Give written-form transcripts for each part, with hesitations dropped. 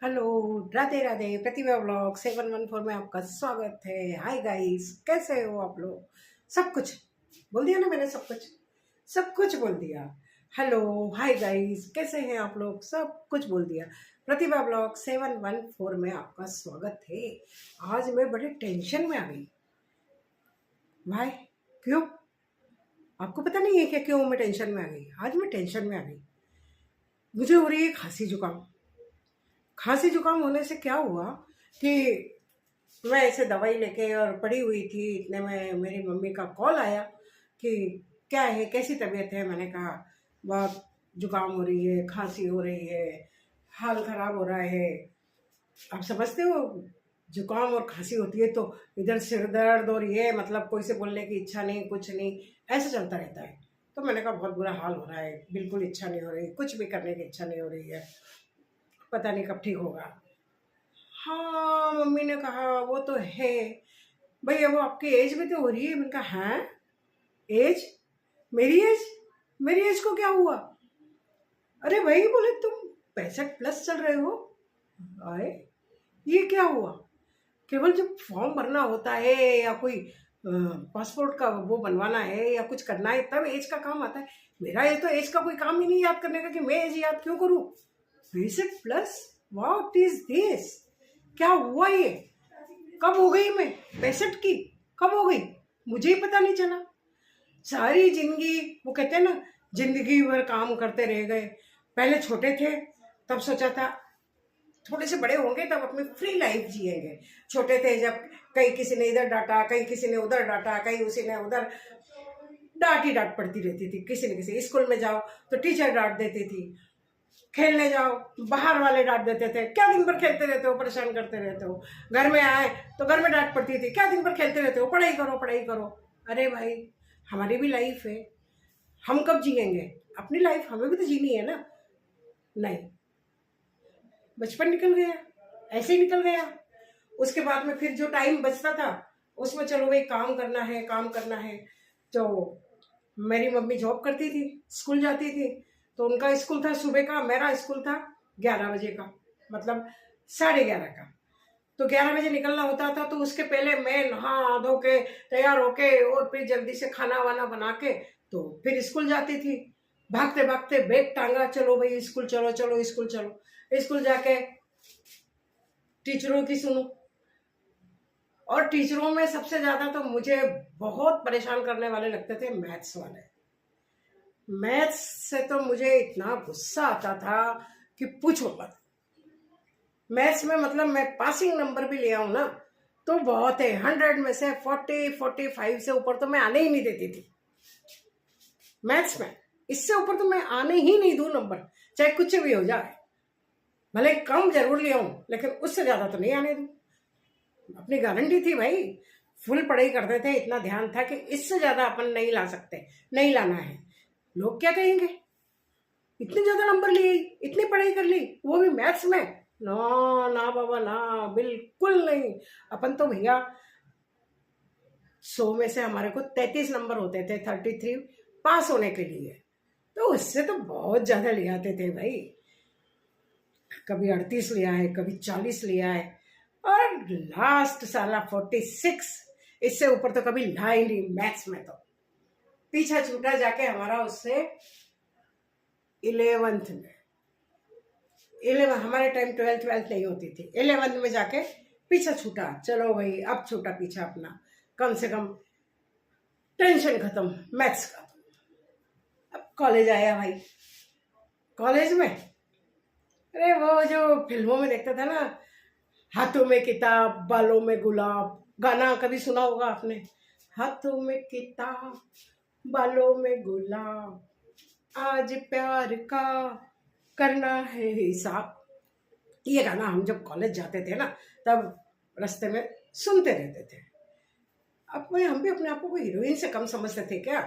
Hello, Radhe Radhe. प्रतिभा blog 714 में आपका स्वागत है। हाय गाइस, कैसे हो आप लोग? सब कुछ बोल दिया ना मैंने, सब कुछ बोल दिया। हेलो, हाय गाइस, कैसे हैं आप लोग? सब कुछ बोल दिया। प्रतिभा ब्लॉग 714 में आपका स्वागत है। आज मैं बड़े टेंशन में आ गई। भाई, क्यों? आपको पता नहीं है क्या क्यों मैं टेंशन में आ गई? आज मैं टेंशन में आ गई। मुझे हो रही है खांसी जुकाम होने से क्या हुआ कि मैं ऐसे दवाई लेके और पड़ी हुई थी, इतने में मेरी मम्मी का कॉल आया कि क्या है, कैसी तबीयत है। मैंने कहा बहुत जुकाम हो रही है, खांसी हो रही है, हाल खराब हो रहा है। आप समझते हो, जुकाम और खांसी होती है तो इधर सिर दर्द और ये मतलब कोई से बोलने की इच्छा नहीं, कुछ नहीं, ऐसा चलता रहता है। तो मैंने कहा बहुत बुरा हाल हो रहा है, बिल्कुल इच्छा नहीं हो रही, कुछ भी करने की इच्छा नहीं हो रही है, पता नहीं कब ठीक होगा। हाँ, मम्मी ने कहा वो तो है भैया, वो आपकी एज में तो हो रही है। मैंने कहा हाँ, एज? मेरी एज? मेरी एज को क्या हुआ? अरे भाई, बोले तुम 65+ चल रहे हो। आए, ये क्या हुआ? केवल जब फॉर्म भरना होता है या कोई पासपोर्ट का वो बनवाना है या कुछ करना है तब एज का काम आता है। मेरा ये तो एज का कोई काम ही नहीं याद करने का कि मैं एज याद क्यों करूं। 65+? What is this? क्या हुआ ये? कब हो गई मैं 65 की? कब हो गई मुझे ही पता नहीं चला। सारी जिंदगी, वो कहते हैं ना, जिंदगी भर काम करते रह गए। पहले छोटे थे तब सोचा था थोड़े से बड़े होंगे तब अपनी फ्री लाइफ जिएंगे। छोटे थे जब कहीं किसी ने इधर डांटा, कहीं किसी ने उधर डांटा, कहीं उसी ने उधर, डांट ही डांट पड़ती रहती थी। किसी न किसी स्कूल में जाओ तो टीचर डांट देती थी, खेलने जाओ बाहर वाले डांट देते थे, क्या दिन भर खेलते रहते हो, परेशान करते रहते हो। घर में आए तो घर में डांट पड़ती थी, क्या दिन भर खेलते रहते हो, पढ़ाई करो पढ़ाई करो। अरे भाई, हमारी भी लाइफ है, हम कब जिएंगे अपनी लाइफ? हमें भी तो जीनी है ना। नहीं, बचपन निकल गया, ऐसे ही निकल गया। उसके बाद में फिर जो टाइम बचता था उसमें चलो भाई काम करना है, काम करना है। तो मेरी मम्मी जॉब करती थी, स्कूल जाती थी, तो उनका स्कूल था सुबह का, मेरा स्कूल था 11 बजे का, मतलब 11:30 का। तो 11 बजे निकलना होता था, तो उसके पहले मैं नहा धो के तैयार होके और फिर जल्दी से खाना वाना बना के तो फिर स्कूल जाती थी। भागते भागते बैग टांगा, चलो भाई स्कूल चलो, चलो स्कूल चलो। स्कूल जाके टीचरों की सुनो, और टीचरों में सबसे ज्यादा तो मुझे बहुत परेशान करने वाले लगते थे मैथ्स वाले। मैथ्स से तो मुझे इतना गुस्सा आता था कि पूछो मत। मैथ्स में मतलब मैं पासिंग नंबर भी ले आऊं ना तो बहुत है, 100 में से 40-45 से ऊपर तो मैं आने ही नहीं देती थी मैथ्स में। इससे ऊपर तो मैं आने ही नहीं दूं नंबर, चाहे कुछ भी हो जाए। भले कम जरूर ले आऊं लेकिन उससे ज्यादा तो नहीं आने दूं। अपनी गारंटी थी भाई, फुल पढ़ाई करते थे, इतना ध्यान था कि इससे ज्यादा अपन नहीं ला सकते, नहीं लाना है। लोग क्या कहेंगे, इतने ज्यादा नंबर लिए, इतनी पढ़ाई कर ली, वो भी मैथ्स में। ना ना बाबा ना, बिल्कुल नहीं। अपन तो भैया 100 में से हमारे को 33 नंबर होते थे, 33 पास होने के लिए। तो उससे तो बहुत ज्यादा ले आते थे भाई। कभी 38 लिया है, कभी 40 लिया है, और लास्ट साला 46। इससे ऊपर तो कभी ला ही नहीं मैथ्स में। तो पीछा छूटा जाके हमारा उससे 11th में। 11 हमारे टाइम 12th नहीं होती थी, 11th में जाके पीछा छूटा। चलो भाई, अब छूटा पीछा अपना, कम से कम टेंशन खत्म मैथ्स का। अब कॉलेज आया भाई। कॉलेज में अरे वो जो फिल्मों में देखता था ना, हाथों में किताब बालों में गुलाब, गाना कभी सुना होगा आपने? हाथों में किताब बालों में गुलाब, आज प्यार का करना है हिसाब। ये गाना हम जब कॉलेज जाते थे ना तब रास्ते में सुनते रहते थे। अब भाई हम भी अपने आप को कोई हीरोइन से कम समझते थे क्या?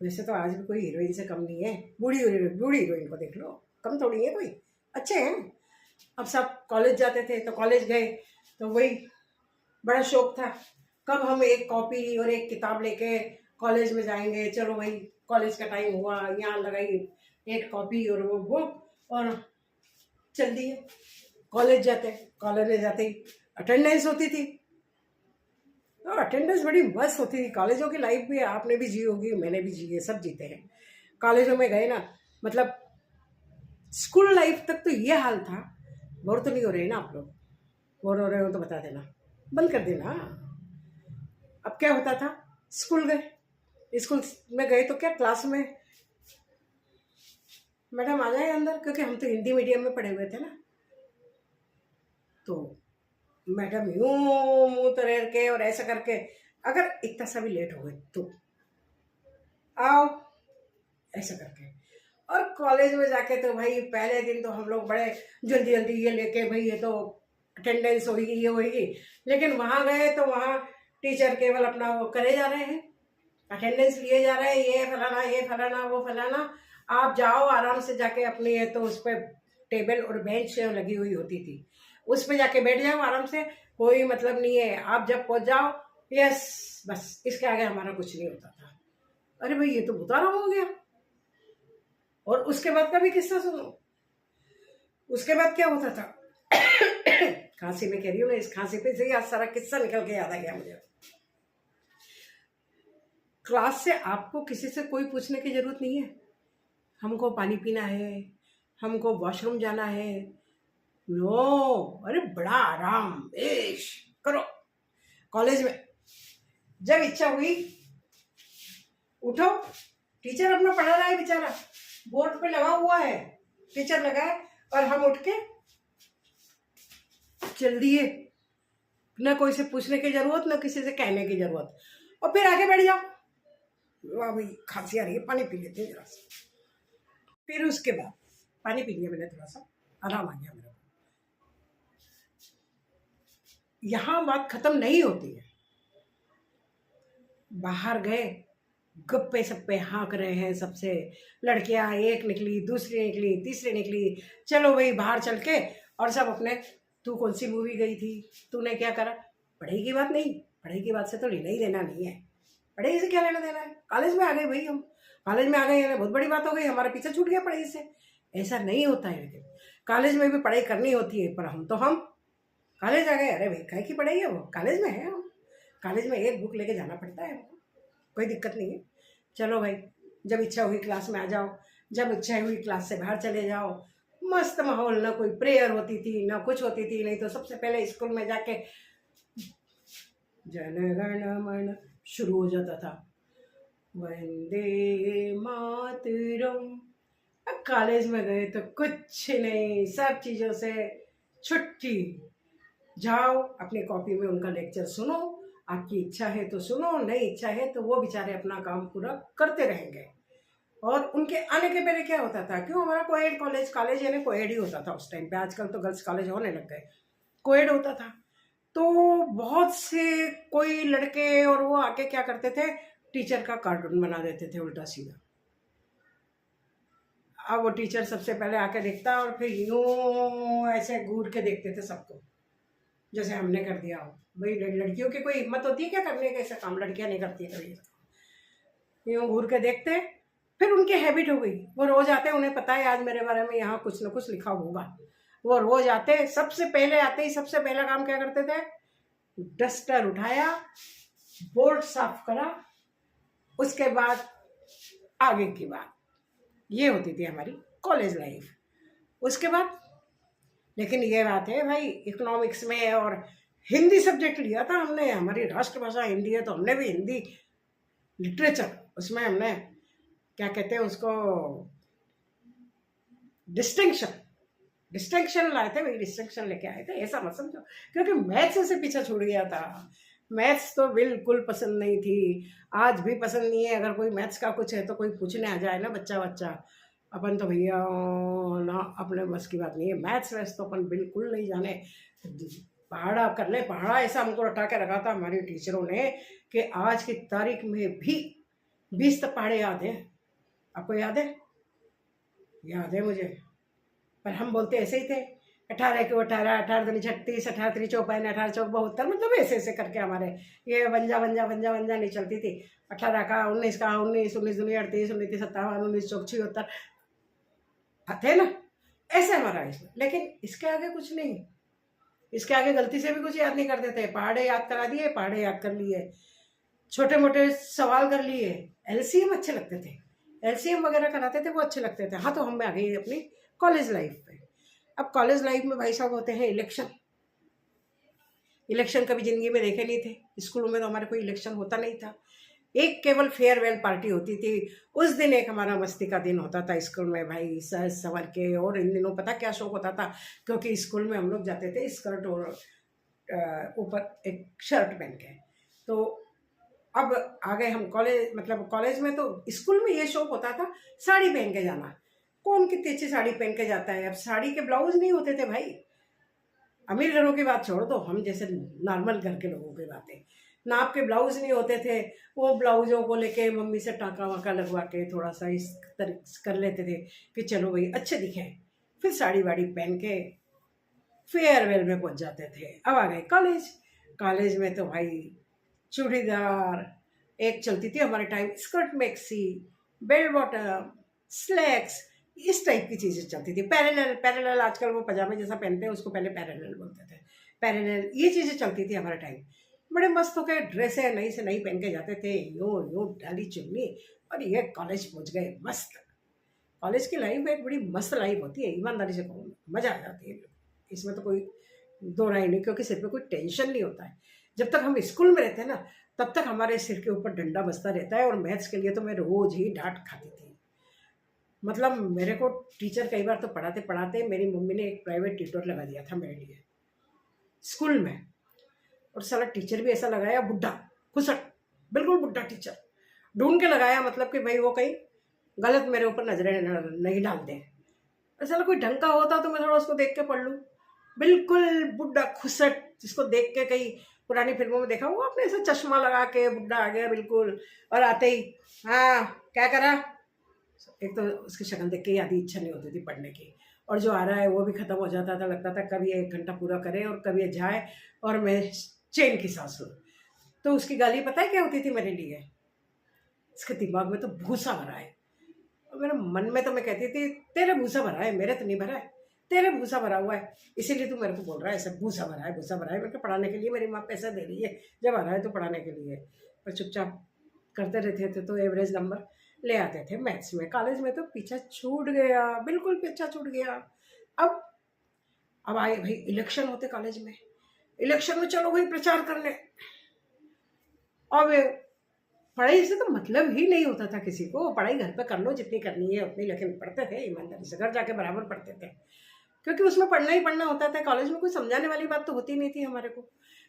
वैसे तो आज भी कोई हीरोइन से कम नहीं है। बूढ़ी बूढ़ी हीरोइन को देख लो, कम थोड़ी है कोई, अच्छे हैं। अब सब कॉलेज जाते थे तो कॉलेज गए तो वही बड़ा शौक था, कब हम एक कॉपी और एक किताब लेके कॉलेज में जाएंगे। चलो भाई, कॉलेज का टाइम हुआ, यहाँ लगाई एक कॉपी और वो बुक और चल दिए। कॉलेज में जाते ही अटेंडेंस होती थी। तो अटेंडेंस बड़ी मस्त होती थी। कॉलेजों की लाइफ भी आपने भी जी होगी, मैंने भी जी है, सब जीते हैं। कॉलेजों में गए ना, मतलब स्कूल लाइफ तक तो ये हाल था। बोर तो नहीं हो रहे ना आप लोग? बोर हो रहे हो तो बता देना, बंद कर देना। अब क्या होता था, स्कूल में गए तो क्या, क्लास में मैडम आ जाए अंदर, क्योंकि हम तो हिंदी मीडियम में पढ़े हुए थे ना, तो मैडम यूं मुंह तरेर के और ऐसा करके, अगर इतना सा भी लेट हो गए तो आओ, ऐसा करके। और कॉलेज में जाके तो भाई पहले दिन तो हम लोग बड़े जल्दी जल्दी ये लेके, भाई ये तो अटेंडेंस होगी, ये होगी। लेकिन वहाँ गए तो वहाँ टीचर केवल अपना वो करे जा रहे हैं, अटेंडेंस लिए जा रहे हैं, ये फलाना वो फलाना। आप जाओ आराम से जाके अपनी, है तो उस पर टेबल और बेंच लगी हुई होती थी, उस पर जाके बैठ जाओ आराम से, कोई मतलब नहीं है। आप जब पहुंच जाओ, यस बस, इसके आगे हमारा कुछ नहीं होता था। अरे भाई ये तो बुतारा हो गया। और उसके बाद का भी किस्सा सुनो। उसके बाद क्या होता था खांसी में कह रही हूँ ना, इस खांसी पे से ही आज सारा किस्सा निकल के याद आ गया मुझे। क्लास से आपको किसी से कोई पूछने की जरूरत नहीं है, हमको पानी पीना है, हमको वॉशरूम जाना है, नो, अरे बड़ा आराम ऐश करो। कॉलेज में जब इच्छा हुई, उठो, टीचर अपना पढ़ा रहा है बेचारा, बोर्ड पे लगा हुआ है, टीचर लगा है, और हम उठ के चल दिए, ना कोई से पूछने की जरूरत, ना किसी से कहने की जरूरत, और फिर आगे बैठ जाओ। वाह भाई खांसी आ रही है, पानी पी लेते हैं जरा सा। फिर उसके बाद पानी पी लिया मैंने, थोड़ा सा आराम आ गया मेरा। यहाँ बात खत्म नहीं होती है। बाहर गए, गप्पे सप्पे हाँक रहे हैं सबसे, लड़कियां एक निकली, दूसरी निकली, तीसरी निकली, चलो भाई बाहर चल के, और सब अपने, तू कौन सी मूवी गई थी, तूने क्या करा। पढ़ाई की बात नहीं, पढ़ाई की बात से तो लेना ही देना नहीं है, पढ़ाई से क्या लेना देना है। कॉलेज में आ गए भाई, हम कॉलेज में आ गए, यानी बहुत बड़ी बात हो गई, हमारा पीछे छूट गया पढ़ाई से। ऐसा नहीं होता है। लेकिन कॉलेज में भी पढ़ाई करनी होती है, पर हम कॉलेज आ गए, अरे भाई काय की पढ़ाई है, वो कॉलेज में है, हम कॉलेज में एक बुक लेके जाना पड़ता है, कोई दिक्कत नहीं है। चलो भाई, जब इच्छा हुई क्लास में आ जाओ, जब इच्छा हुई क्लास से बाहर चले जाओ, मस्त माहौल, ना कोई प्रेयर होती थी ना कुछ होती थी। नहीं तो सबसे पहले स्कूल में जाके जन गण मन शुरू हो जाता था, वंदे मातरम। अब कॉलेज में गए तो कुछ नहीं, सब चीज़ों से छुट्टी। जाओ अपनी कॉपी में उनका लेक्चर सुनो, आपकी इच्छा है तो सुनो, नहीं इच्छा है तो वो बेचारे अपना काम पूरा करते रहेंगे। और उनके आने के पहले क्या होता था, क्यों हमारा कोएड कॉलेज यानी कोएड ही होता था उस टाइम पे, आजकल तो गर्ल्स कॉलेज होने लग गए, कोएड होता था। तो बहुत से कोई लड़के और वो आके क्या करते थे, टीचर का कार्टून बना देते थे उल्टा सीधा। अब वो टीचर सबसे पहले आके देखता और फिर यूं ऐसे घूर के देखते थे सबको, जैसे हमने कर दिया हो। भाई लड़कियों की कोई हिम्मत होती है क्या करने का ऐसा काम, लड़कियां नहीं करती है कभी। यूं घूर के देखते, फिर उनकी हैबिट हो गई, वो रोज आते, उन्हें पता है आज मेरे बारे में यहाँ कुछ ना कुछ लिखा होगा। वो रोज आते, सबसे पहले आते ही सबसे पहला काम क्या करते थे, डस्टर उठाया, बोर्ड साफ करा, उसके बाद आगे की बात। ये होती थी हमारी कॉलेज लाइफ। उसके बाद लेकिन ये बात है भाई, इकोनॉमिक्स में और हिंदी सब्जेक्ट लिया था हमने, हमारी राष्ट्रभाषा हिंदी है, तो हमने भी हिंदी लिटरेचर, उसमें हमने क्या कहते हैं उसको, डिस्टिंक्शन लाए थे भाई, डिस्टिंक्शन लेके आए थे, ऐसा मत समझो। क्योंकि मैथ्स से पीछा छूट गया था, मैथ्स तो बिल्कुल पसंद नहीं थी, आज भी पसंद नहीं है। अगर कोई मैथ्स का कुछ है तो कोई पूछने आ जाए ना बच्चा, अपन तो भैया ना, अपने बस की बात नहीं है। मैथ्स वैस तो अपन बिल्कुल नहीं जाने, पहाड़ा कर ले पहाड़ा, ऐसा हमको रटा के रखा था हमारी टीचरों ने कि आज की तारीख में भी 20 तक पहाड़े याद हैं। आपको याद है? याद है मुझे, पर हम बोलते ऐसे ही थे, 18 के 18, 18 दूनी 36, 18 3 54, 18 चौक 72, मतलब ऐसे ऐसे करके हमारे ये वंजा नहीं चलती थी। 18 का 19 का 19, 19 दूनी 38, 19 57, 19 चौक 76 थे ना, ऐसे हमारा इसमें, लेकिन इसके आगे कुछ नहीं। इसके आगे गलती से भी कुछ याद नहीं करते थे, पहाड़े याद करा दिए, पहाड़े याद कर लिए, छोटे मोटे सवाल कर लिए। एलसीएम अच्छे लगते थे, एलसीएम वगैरह कराते थे, वो अच्छे लगते थे। हाँ, तो हम आ गए अपनी कॉलेज लाइफ पे। अब कॉलेज लाइफ में भाई साहब होते हैं इलेक्शन। इलेक्शन कभी ज़िंदगी में देखे नहीं थे, स्कूलों में तो हमारे कोई इलेक्शन होता नहीं था। एक केवल फेयरवेल पार्टी होती थी, उस दिन एक हमारा मस्ती का दिन होता था स्कूल में भाई, सज संवर के। और इन दिनों पता क्या शौक होता था, क्योंकि स्कूल में हम लोग जाते थे स्कर्ट और ऊपर एक शर्ट पहन के। तो अब आ गए हम कॉलेज, मतलब कॉलेज में तो स्कूल में ये शौक होता था साड़ी पहन के जाना। कौन कितनी अच्छी साड़ी पहन के जाता है। अब साड़ी के ब्लाउज नहीं होते थे भाई। अमीर घरों की बात छोड़ दो, हम जैसे नॉर्मल घर के लोगों की बातें, नाप के ब्लाउज नहीं होते थे। वो ब्लाउजों को लेके मम्मी से टाँका वाका लगवा के थोड़ा सा इस तरह कर लेते थे कि चलो भाई अच्छे दिखें। फिर साड़ी वाड़ी पहन के फेयरवेल में पहुंच जाते थे। अब आ गए कॉलेज। कॉलेज में तो भाई चूड़ीदार, एक चलती थी हमारे time skirt maxi, bell bottom, slacks, इस टाइप की चीज़ें चलती थी। पैरेलल, पैरेलल आजकल वो पजामे जैसा पहनते हैं, उसको पहले पैरेलल बोलते थे। पैरेलल, ये चीज़ें चलती थी हमारे टाइम। बड़े मस्त होकर ड्रेसें नई से नई पहन के जाते थे, यूँ यूँ डाली चुन्नी, और ये कॉलेज पहुँच गए मस्त। कॉलेज की लाइफ एक बड़ी मस्त लाइफ होती है, ईमानदारी से कहूँ, मज़ा आ जाती है। इसमें तो कोई दो राय नहीं, क्योंकि सिर पे कोई टेंशन नहीं होता है। जब तक हम स्कूल में रहते हैं ना, तब तक हमारे सिर के ऊपर डंडा बजता रहता है। और मैथ्स के लिए तो मैं रोज ही डांट खाती थी। मतलब मेरे को टीचर कई बार तो पढ़ाते पढ़ाते मेरी मम्मी ने एक प्राइवेट ट्यूटर लगा दिया था मेरे लिए स्कूल में। और साला टीचर भी ऐसा लगाया, बुढ़ा खुसट, बिल्कुल बुढ़ा टीचर ढूंढ के लगाया, मतलब कि भाई वो कहीं गलत मेरे ऊपर नजरें नहीं डाल दे। साला कोई ढंग का होता तो मैं थोड़ा उसको देख के पढ़ लूँ। बिल्कुल बुढ़ा खुसट, जिसको देख के कई पुरानी फिल्मों में देखा हुआ आपने, ऐसा चश्मा लगा के बुढ़ा आ गया बिल्कुल। और आते ही हाँ क्या करा, एक तो उसकी शक्ल देख के ही आधी इच्छा नहीं होती थी पढ़ने की। और जो आ रहा है वो भी ख़त्म हो जाता था, लगता था कभी 1 घंटा पूरा करे और कभी जाए और मैं चैन की सांस लूँ। तो उसकी गाली पता है क्या होती थी मेरे लिए, इसके दिमाग में तो भूसा भरा है। और मेरे मन में तो मैं कहती थी तेरे भूसा भरा है, मेरे तो नहीं भरा है, तेरे भूसा भरा हुआ है, इसीलिए तू मेरे को बोल रहा है ऐसा भूसा भरा है, भूसा भरा है। मेरे को पढ़ाने के लिए मेरी माँ पैसा दे रही है, जब आ रहा है तो पढ़ाने के लिए। पर चुपचाप करते रहते थे तो एवरेज नंबर ले आते थे मैथ्स में। कॉलेज में तो पीछा छूट गया, बिल्कुल पीछा छूट गया। अब आए भाई इलेक्शन होते कॉलेज में। इलेक्शन में चलो भाई प्रचार करने। और पढ़ाई से तो मतलब ही नहीं होता था किसी को, पढ़ाई घर पे कर लो जितनी करनी है उतनी, लेकिन पढ़ते थे ईमानदारी से, घर जाके बराबर पढ़ते थे, क्योंकि उसमें पढ़ना ही पढ़ना होता था। कॉलेज में कोई समझाने वाली बात तो होती नहीं थी हमारे को।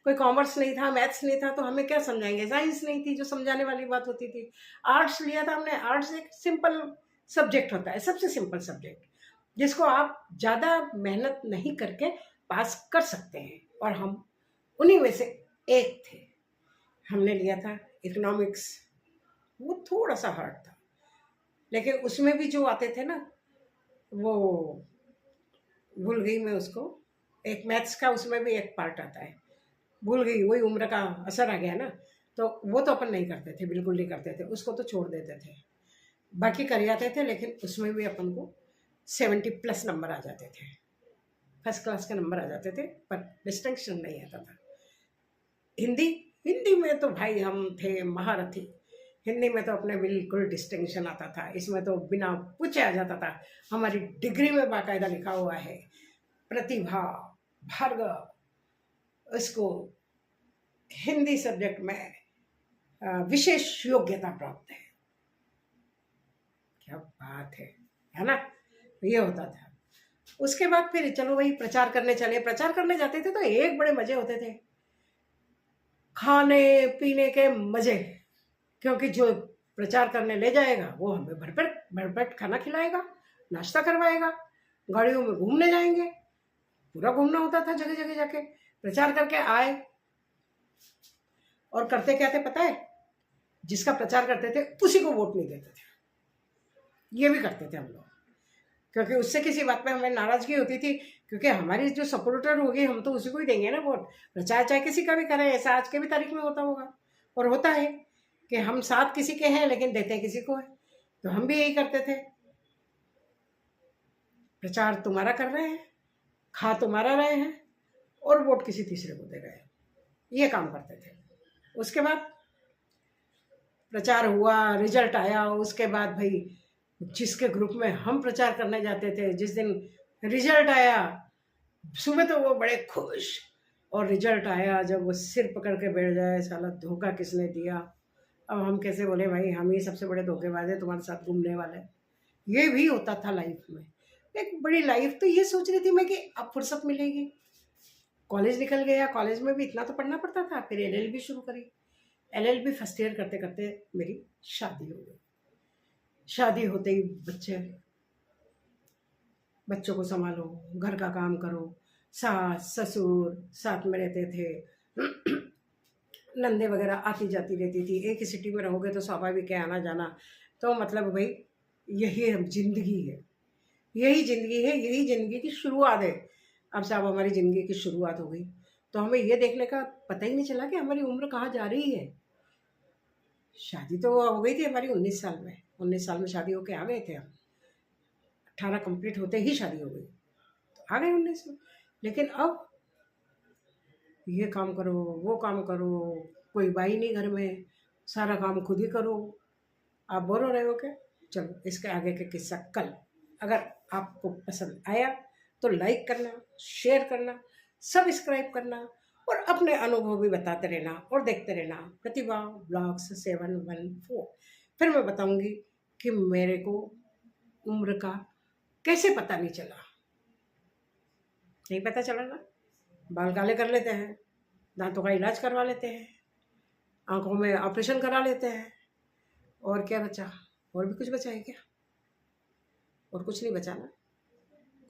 कोई कॉमर्स नहीं था, मैथ्स नहीं था, तो हमें क्या समझाएंगे। साइंस नहीं थी जो समझाने वाली बात होती थी। आर्ट्स लिया था हमने, आर्ट्स एक सिंपल सब्जेक्ट होता है, सबसे सिंपल सब्जेक्ट, जिसको आप ज़्यादा मेहनत नहीं करके पास कर सकते हैं, और हम उन्हीं में से एक थे। हमने लिया था इकोनॉमिक्स। वो थोड़ा सा हार्ड था, लेकिन उसमें भी जो आते थे ना, वो भूल गई मैं उसको, एक मैथ्स का उसमें भी एक पार्ट आता है, भूल गई, वही उम्र का असर आ गया ना। तो वो तो अपन नहीं करते थे, बिल्कुल नहीं करते थे, उसको तो छोड़ देते थे। बाकी कर जाते थे, लेकिन उसमें भी अपन को 70+ नंबर आ जाते थे, फर्स्ट क्लास के नंबर आ जाते थे, पर डिस्टिंक्शन नहीं आता था। हिंदी, हिंदी में तो भाई हम थे महारथी। हिंदी में तो अपने बिल्कुल डिस्टिंक्शन आता था, इसमें तो बिना पूछे आ जाता था। हमारी डिग्री में बाकायदा लिखा हुआ है प्रतिभा भार्गव, उसको हिंदी सब्जेक्ट में विशेष योग्यता प्राप्त है। क्या बात है ना। ये होता था। उसके बाद फिर चलो वही प्रचार करने चले। प्रचार करने जाते थे तो एक बड़े मजे होते थे, खाने पीने के मजे, क्योंकि जो प्रचार करने ले जाएगा वो हमें भरपेट भरपेट खाना खिलाएगा, नाश्ता करवाएगा, गाड़ियों में घूमने जाएंगे, पूरा घूमना होता था जगह जगह जाके। प्रचार करके आए और करते क्या थे पता है, जिसका प्रचार करते थे उसी को वोट नहीं देते थे। ये भी करते थे हम लोग, क्योंकि उससे किसी बात पे हमें नाराजगी होती थी, क्योंकि हमारी जो सपोर्टर होगी हम तो उसी को ही देंगे ना वोट। प्रचार चाहे किसी का भी करें, ऐसा आज के भी तारीख में होता होगा, और होता है कि हम साथ किसी के हैं लेकिन देते किसी को है, तो हम भी यही करते थे। प्रचार तुम्हारा कर रहे हैं, खा तुम्हारा रहे हैं और वोट किसी तीसरे को दे रहे हैं। ये काम करते थे। उसके बाद प्रचार हुआ, रिजल्ट आया, उसके बाद भाई जिसके ग्रुप में हम प्रचार करने जाते थे, जिस दिन रिजल्ट आया सुबह तो वो बड़े खुश, और रिजल्ट आया जब वो सिर पकड़ के बैठ जाए, साला धोखा किसने दिया। अब हम कैसे बोले भाई हम ही सबसे बड़े धोखेबाज हैं, तुम्हारे साथ घूमने वाले। ये भी होता था लाइफ में। एक बड़ी लाइफ तो ये सोच रही थी मैं कि अब फुर्सत मिलेगी। कॉलेज निकल गया, कॉलेज में भी इतना तो पढ़ना पड़ता था। फिर LLB शुरू करी। LLB फर्स्ट ईयर करते करते मेरी शादी हो गई। शादी होते ही बच्चों को संभालो, घर का काम करो, सास ससुर साथ में रहते थे, नंदे वगैरह आती जाती रहती थी। एक ही सिटी में रहोगे तो स्वाभाविक है आना जाना। तो मतलब भाई यही जिंदगी है, यही ज़िंदगी है, यही ज़िंदगी की शुरुआत है। अब साहब हमारी ज़िंदगी की शुरुआत हो गई तो हमें ये देखने का पता ही नहीं चला कि हमारी उम्र कहाँ जा रही है। शादी तो हो गई थी हमारी 19 साल में। 19 साल में शादी होके आ गए थे हम। 18 कंप्लीट होते ही शादी हो गई तो आ गए 19 में। लेकिन अब ये काम करो, वो काम करो, कोई बाई नहीं घर में, सारा काम खुद ही करो। आप बोल रहे हो क्या? चलो इसके आगे के किस्सा कल। अगर आपको पसंद आया तो लाइक करना, शेयर करना, सब्सक्राइब करना और अपने अनुभव भी बताते रहना और देखते रहना प्रतिभा ब्लॉग्स 714। फिर मैं बताऊंगी कि मेरे को उम्र का कैसे पता नहीं चला। नहीं पता चला ना, बाल काले कर लेते हैं, दांतों का इलाज करवा लेते हैं, आंखों में ऑपरेशन करा लेते हैं, और क्या बचा? और भी कुछ बचा है क्या? और कुछ नहीं बचा ना?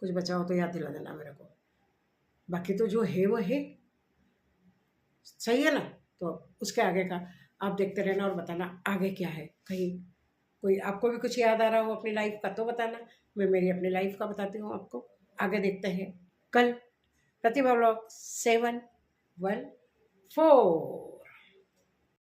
कुछ बचा हो तो याद दिला देना मेरे को। बाकी तो जो है वो है, सही है ना? तो उसके आगे का आप देखते रहना और बताना आगे क्या है। कहीं कोई आपको भी कुछ याद आ रहा हो अपनी लाइफ का तो बताना। मैं मेरी अपनी लाइफ का बताती हूँ आपको। आगे देखते हैं कल। प्रतिभा ब्लॉग 714।